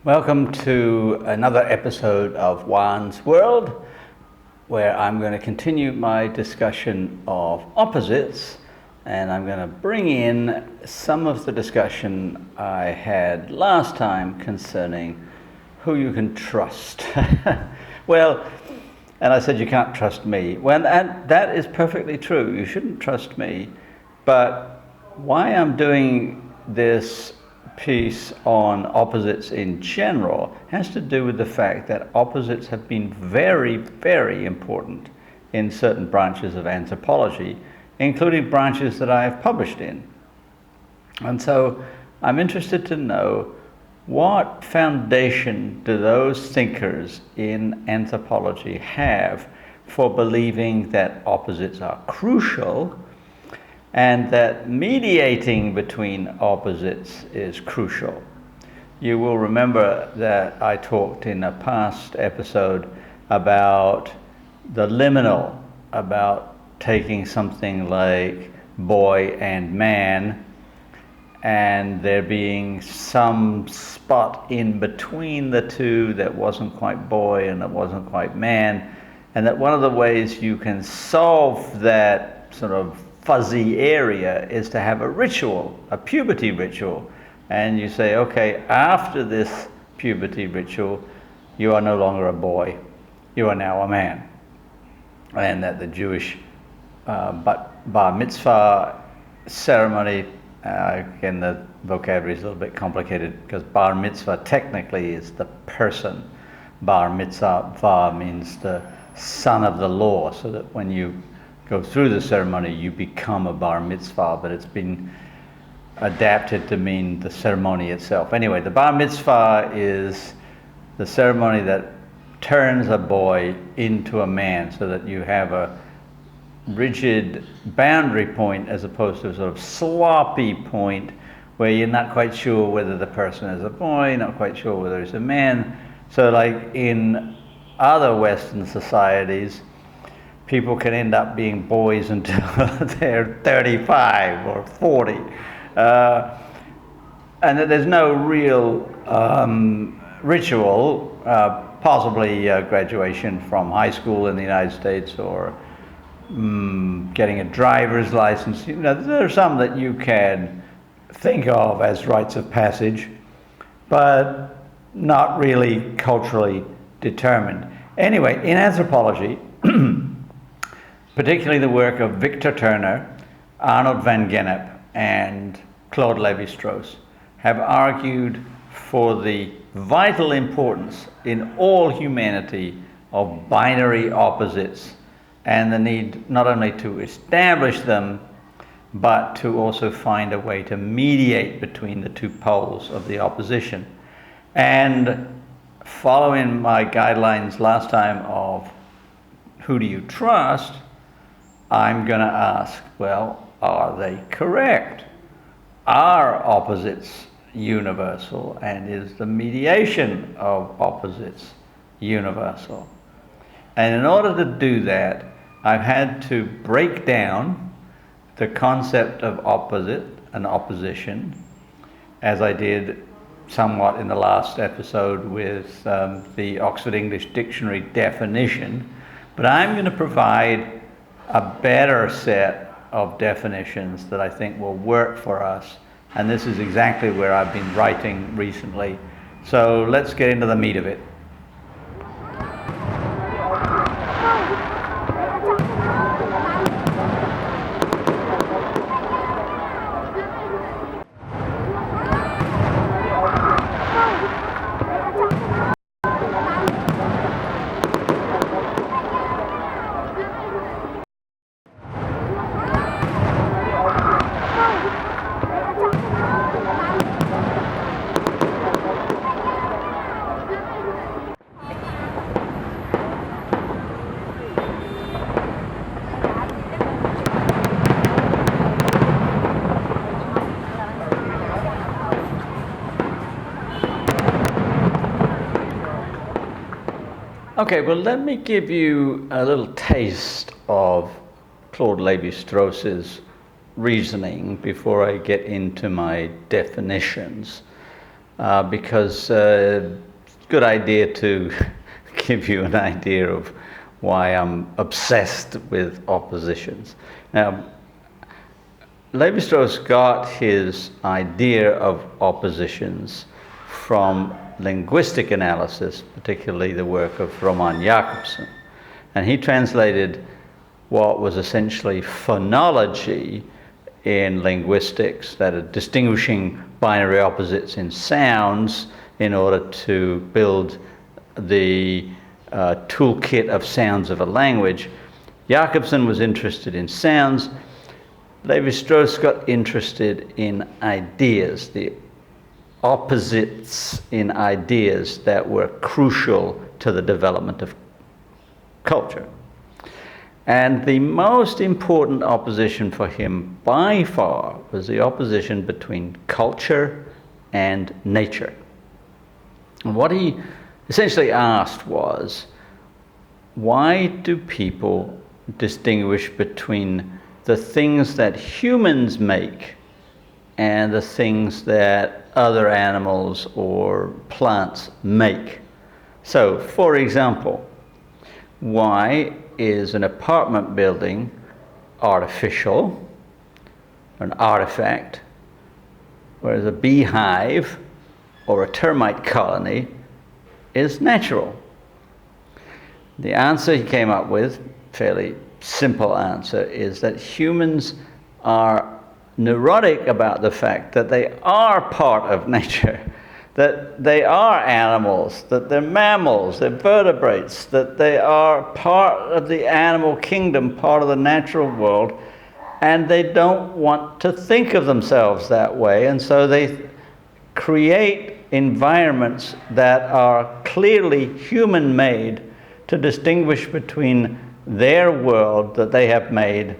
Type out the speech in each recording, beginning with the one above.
Welcome to another episode of Juan's World, where I'm going to continue my discussion of opposites, and I'm going to bring in some of the discussion I had last time concerning who you can trust. Well, and I said you can't trust me. Well, and that is perfectly true. You shouldn't trust me. But why I'm doing this piece on opposites in general has to do with the fact that opposites have been very, very important in certain branches of anthropology, including branches that I have published in. And so I'm interested to know, what foundation do those thinkers in anthropology have for believing that opposites are crucial and that mediating between opposites is crucial? You will remember that I talked in a past episode about the liminal, about taking something like boy and man, and there being some spot in between the two that wasn't quite boy and that wasn't quite man, and that one of the ways you can solve that sort of fuzzy area is to have a ritual, a puberty ritual. And you say, okay, after this puberty ritual, you are no longer a boy, you are now a man. And that the Jewish bar mitzvah ceremony, again, the vocabulary is a little bit complicated because bar mitzvah technically is the person. Bar mitzvah means the son of the law, so that when you go through the ceremony, you become a bar mitzvah, but it's been adapted to mean the ceremony itself. Anyway, the bar mitzvah is the ceremony that turns a boy into a man, so that you have a rigid boundary point as opposed to a sort of sloppy point where you're not quite sure whether the person is a boy, not quite sure whether he's a man. So like in other Western societies, people can end up being boys until they're 35 or 40. And that there's no real ritual, possibly graduation from high school in the United States, or getting a driver's license. You know, there are some that you can think of as rites of passage, but not really culturally determined. Anyway, in anthropology, particularly the work of Victor Turner, Arnold van Gennep, and Claude Levi-Strauss, have argued for the vital importance in all humanity of binary opposites, and the need not only to establish them, but to also find a way to mediate between the two poles of the opposition. And following my guidelines last time of who do you trust, I'm going to ask, well, are they correct? Are opposites universal? And is the mediation of opposites universal? And in order to do that, I've had to break down the concept of opposite and opposition, as I did somewhat in the last episode with the Oxford English Dictionary definition. But I'm going to provide a better set of definitions that I think will work for us. And this is exactly where I've been writing recently. So let's get into the meat of it. Okay, well, let me give you a little taste of Claude Levi-Strauss's reasoning before I get into my definitions. because it's a good idea to give you an idea of why I'm obsessed with oppositions. Now, Levi-Strauss got his idea of oppositions from linguistic analysis, particularly the work of Roman Jakobson. And he translated what was essentially phonology in linguistics, that are distinguishing binary opposites in sounds in order to build the toolkit of sounds of a language. Jakobson was interested in sounds. Levi-Strauss got interested in ideas, the opposites in ideas that were crucial to the development of culture. And the most important opposition for him by far was the opposition between culture and nature. And what he essentially asked was, why do people distinguish between the things that humans make and the things that other animals or plants make? So, for example, why is an apartment building artificial, an artifact, whereas a beehive or a termite colony is natural? The answer he came up with, fairly simple answer, is that humans are neurotic about the fact that they are part of nature, that they are animals, that they're mammals, they're vertebrates, that they are part of the animal kingdom, part of the natural world, and they don't want to think of themselves that way, and so they create environments that are clearly human-made to distinguish between their world that they have made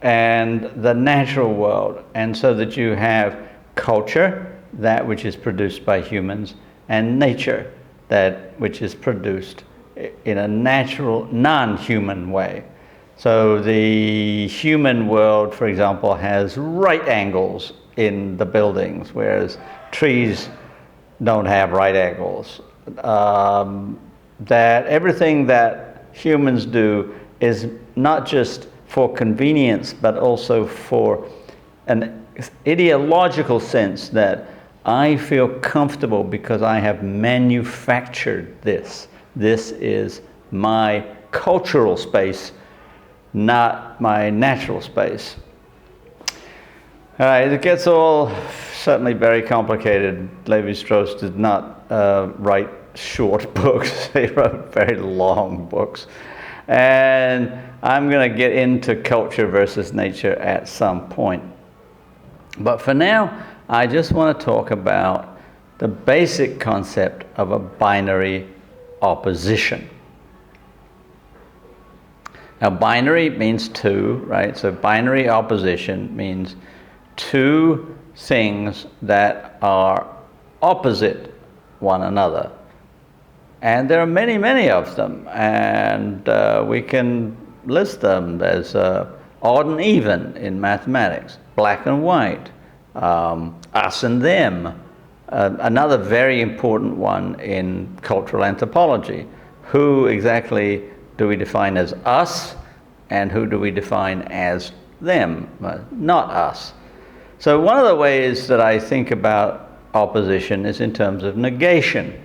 and the natural world, and so that you have culture, that which is produced by humans, and nature, that which is produced in a natural, non-human way. So the human world, for example, has right angles in the buildings, whereas trees don't have right angles. That everything that humans do is not just for convenience, but also for an ideological sense that I feel comfortable because I have manufactured this. This is my cultural space, not my natural space. All right, it gets all certainly very complicated. Levi-Strauss did not write short books. He wrote very long books. And I'm going to get into culture versus nature at some point. But for now, I just want to talk about the basic concept of a binary opposition. Now, binary means two, right? So binary opposition means two things that are opposite one another. And there are many, many of them, and we can list them as odd and even in mathematics, black and white, us and them. Another very important one in cultural anthropology. Who exactly do we define as us, and who do we define as them? Not us. So one of the ways that I think about opposition is in terms of negation.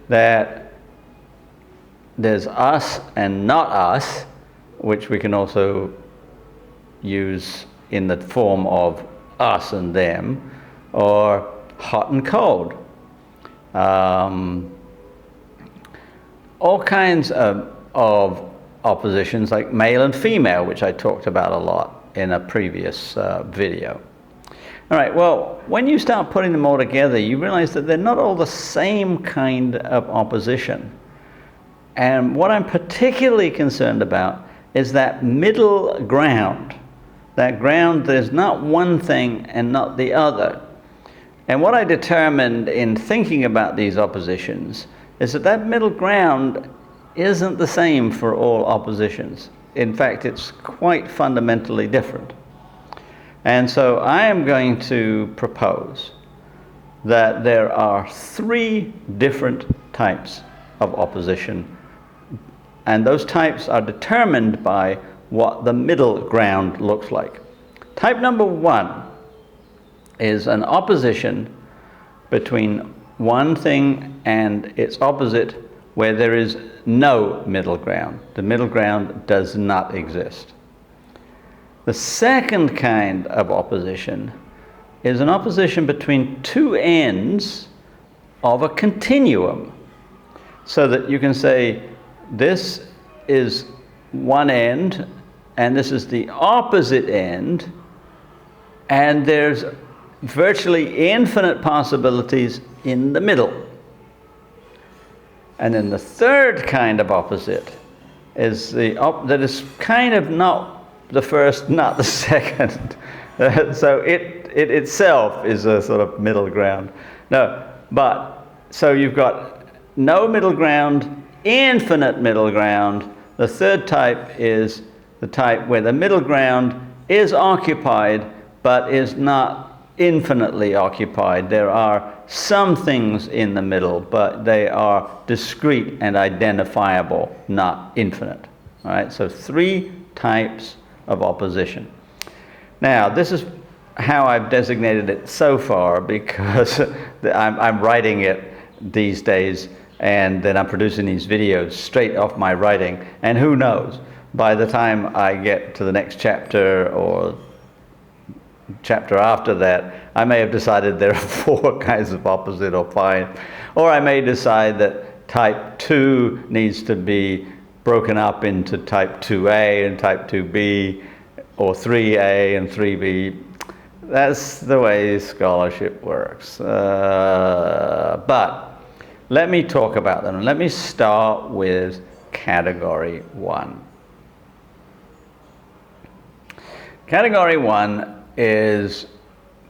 That there's us and not us, which we can also use in the form of us and them, or hot and cold. All kinds of oppositions, like male and female, which I talked about a lot in a previous video. All right, well, when you start putting them all together, you realize that they're not all the same kind of opposition. And what I'm particularly concerned about is that middle ground, that ground that is not one thing and not the other. And what I determined in thinking about these oppositions is that that middle ground isn't the same for all oppositions. In fact, it's quite fundamentally different. And so I am going to propose that there are three different types of opposition, and those types are determined by what the middle ground looks like. Type number one is an opposition between one thing and its opposite where there is no middle ground. The middle ground does not exist. The second kind of opposition is an opposition between two ends of a continuum, so that you can say this is one end and this is the opposite end, and there's virtually infinite possibilities in the middle. And then the third kind of opposite is that is kind of not the first, not the second. So it itself is a sort of middle ground. So you've got no middle ground, infinite middle ground. The third type is the type where the middle ground is occupied but is not infinitely occupied. There are some things in the middle, but they are discrete and identifiable, not infinite. All right, so three types of opposition. Now, this is how I've designated it so far, because I'm writing it these days, and then I'm producing these videos straight off my writing, and who knows, by the time I get to the next chapter or chapter after that, I may have decided there are four kinds of opposite or five, or I may decide that type 2 needs to be broken up into type 2A and type 2B, or 3A and 3B. That's the way scholarship works. But let me talk about them. Let me start with category 1. Category 1 is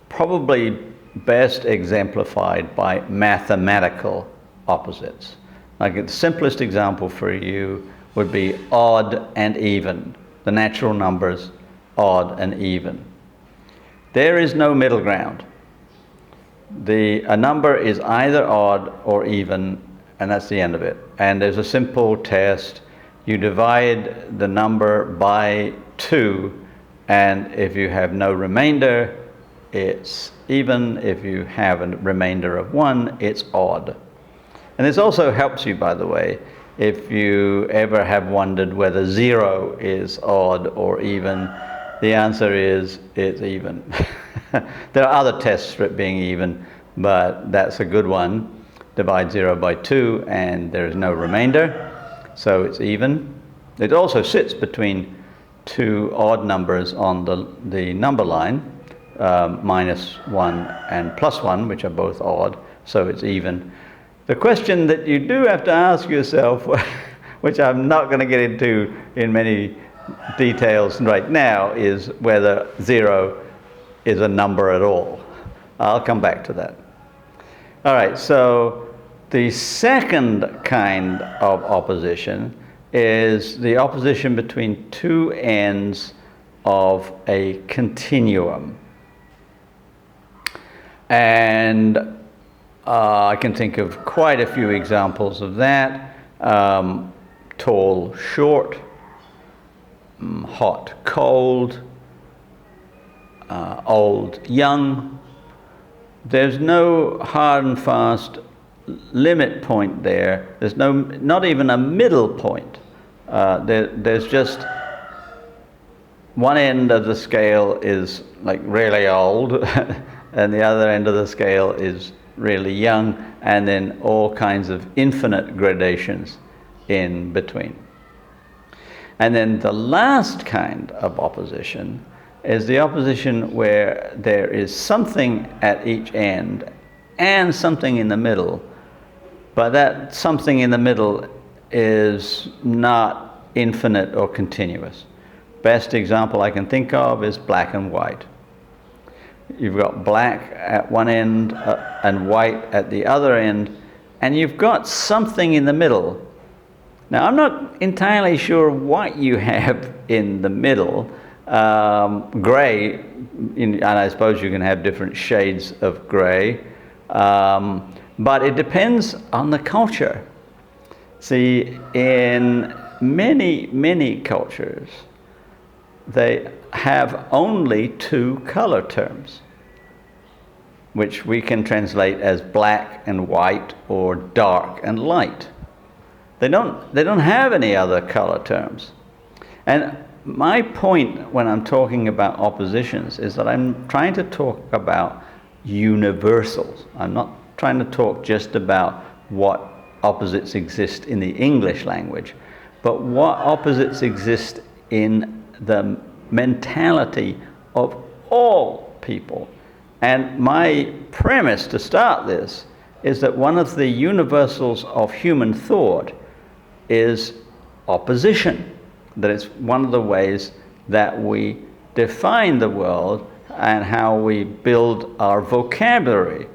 probably best exemplified by mathematical opposites. Like the simplest example for you would be odd and even, the natural numbers odd and even. There is no middle ground. A number is either odd or even, and that's the end of it. And there's a simple test. You divide the number by 2, and if you have no remainder, it's even. If you have a remainder of 1, it's odd. And this also helps you, by the way, if you ever have wondered whether 0 is odd or even. The answer is it's even. There are other tests for it being even, but that's a good one. Divide 0 by 2 and there is no remainder, so it's even. It also sits between two odd numbers on the number line, -1 and +1, which are both odd, so it's even. The question that you do have to ask yourself, which I'm not going to get into in many details right now, is whether 0 is a number at all. I'll come back to that. All right, so the second kind of opposition is the opposition between two ends of a continuum. And I can think of quite a few examples of that. Tall, short, hot, cold, old, young. There's no hard and fast limit point there. There's not even a middle point. There's just one end of the scale is like really old, and the other end of the scale is really young, and then all kinds of infinite gradations in between. And then the last kind of opposition is the opposition where there is something at each end and something in the middle, but that something in the middle is not infinite or continuous. Best example I can think of is black and white. You've got black at one end and white at the other end, and you've got something in the middle. Now, I'm not entirely sure what you have in the middle. Gray, and I suppose you can have different shades of gray, But it depends on the culture. See, in many cultures, they have only two color terms, which we can translate as black and white or dark and light. They don't have any other color terms. And my point when I'm talking about oppositions is that I'm trying to talk about universals. I'm not trying to talk just about what opposites exist in the English language, but what opposites exist in the mentality of all people. And my premise to start this is that one of the universals of human thought is opposition. That it's one of the ways that we define the world and how we build our vocabulary.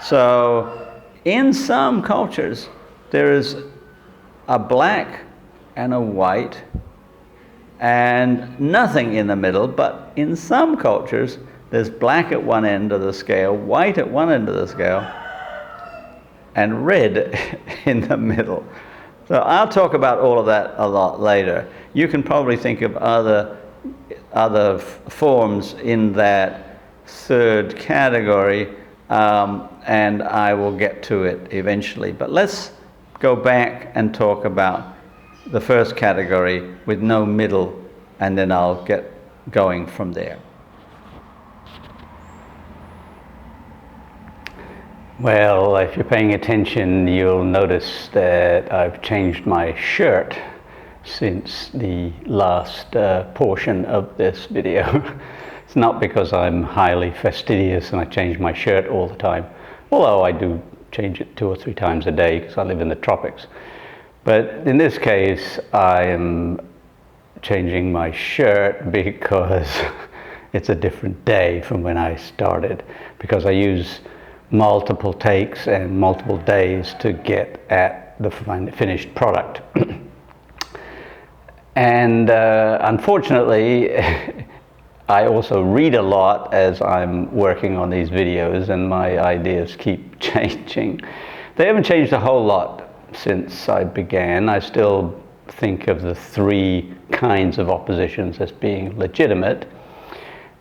So in some cultures, there is a black and a white and nothing in the middle, but in some cultures, there's black at one end of the scale, white at one end of the scale, and red in the middle. So I'll talk about all of that a lot later. You can probably think of other forms in that third category, and I will get to it eventually. But let's go back and talk about the first category with no middle, and then I'll get going from there. Well, if you're paying attention, you'll notice that I've changed my shirt since the last portion of this video. It's not because I'm highly fastidious and I change my shirt all the time, although I do change it 2 or 3 times a day because I live in the tropics. But in this case, I am changing my shirt because it's a different day from when I started, because I use multiple takes and multiple days to get at the finished product. And unfortunately, I also read a lot as I'm working on these videos, and my ideas keep changing. They haven't changed a whole lot since I began. I still think of the 3 kinds of oppositions as being legitimate.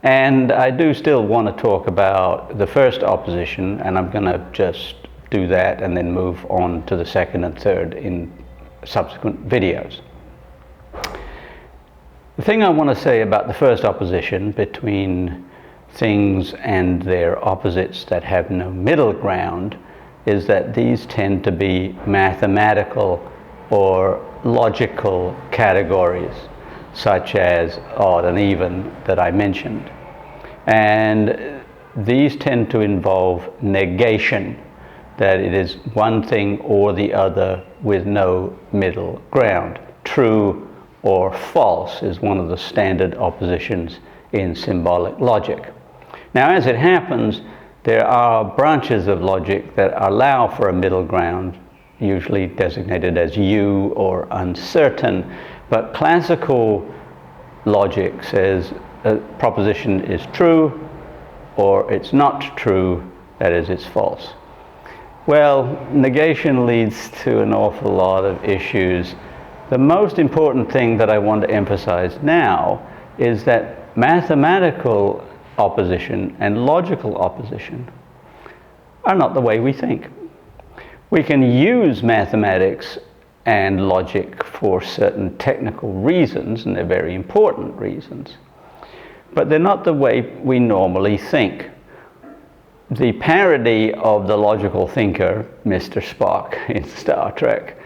And I do still want to talk about the first opposition, and I'm going to just do that and then move on to the second and third in subsequent videos. The thing I want to say about the first opposition between things and their opposites that have no middle ground is that these tend to be mathematical or logical categories, such as odd and even that I mentioned. And these tend to involve negation, that it is one thing or the other with no middle ground. True or false is one of the standard oppositions in symbolic logic. Now, as it happens, there are branches of logic that allow for a middle ground, usually designated as U or uncertain. But classical logic says a proposition is true or it's not true, that is, it's false. Well, negation leads to an awful lot of issues. The most important thing that I want to emphasize now is that mathematical opposition and logical opposition are not the way we think. We can use mathematics and logic for certain technical reasons, and they're very important reasons, but they're not the way we normally think. The parody of the logical thinker, Mr. Spock in Star Trek,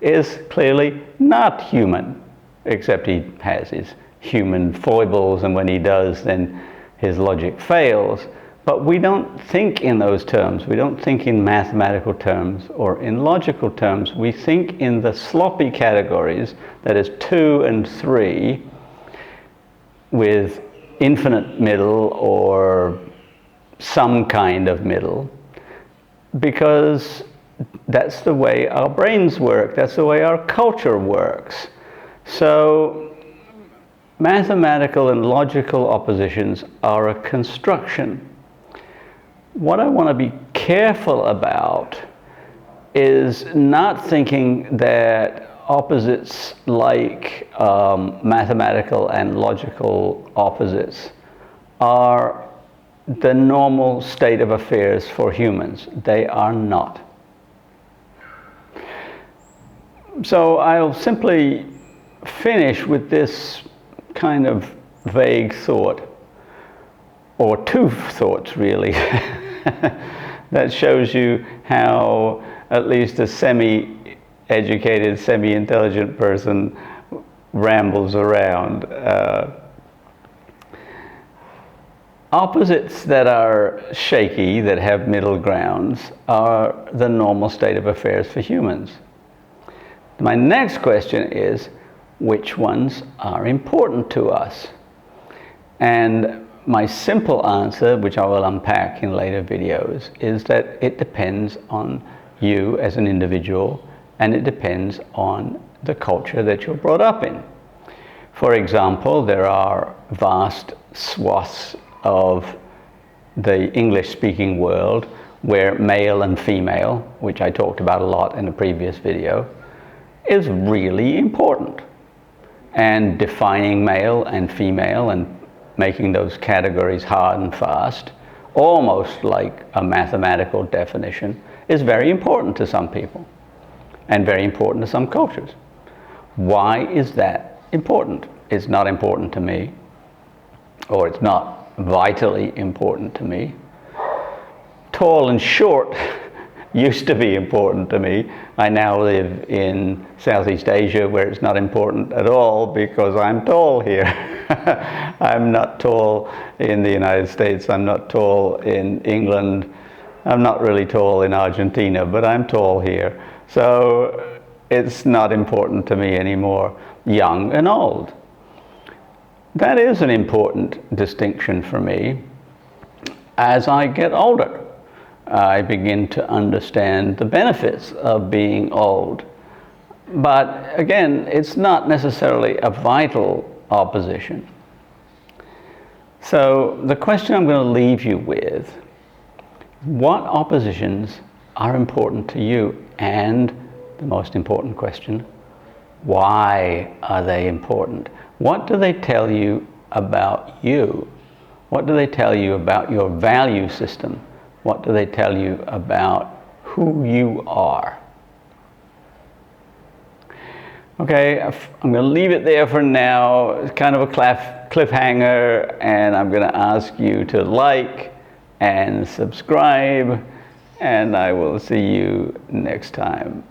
is clearly not human, except he has his human foibles, and when he does, then his logic fails. But we don't think in those terms. We don't think in mathematical terms or in logical terms. We think in the sloppy categories, that is 2 and 3, with infinite middle or some kind of middle, because that's the way our brains work. That's the way our culture works. So mathematical and logical oppositions are a construction. What I want to be careful about is not thinking that opposites like mathematical and logical opposites are the normal state of affairs for humans. They are not. So I'll simply finish with this kind of vague thought, or two thoughts really, that shows you how at least a semi-educated, semi-intelligent person rambles around. Opposites that are shaky, that have middle grounds, are the normal state of affairs for humans. My next question is, which ones are important to us? And my simple answer, which I will unpack in later videos, is that it depends on you as an individual, and it depends on the culture that you're brought up in. For example, there are vast swaths of the English-speaking world where male and female, which I talked about a lot in a previous video, is really important. And defining male and female and making those categories hard and fast, almost like a mathematical definition, is very important to some people and very important to some cultures. Why is that important? It's not important to me, or it's not vitally important to me. Tall and short used to be important to me. I now live in Southeast Asia, where it's not important at all because I'm tall here. I'm not tall in the United States, I'm not tall in England, I'm not really tall in Argentina, but I'm tall here. So it's not important to me anymore, young and old. That is an important distinction for me. As I get older, I begin to understand the benefits of being old. But again, it's not necessarily a vital opposition. So the question I'm going to leave you with, what oppositions are important to you? And the most important question, why are they important? What do they tell you about you? What do they tell you about your value system? What do they tell you about who you are? Okay, I'm going to leave it there for now. It's kind of a cliffhanger, and I'm going to ask you to like and subscribe, and I will see you next time.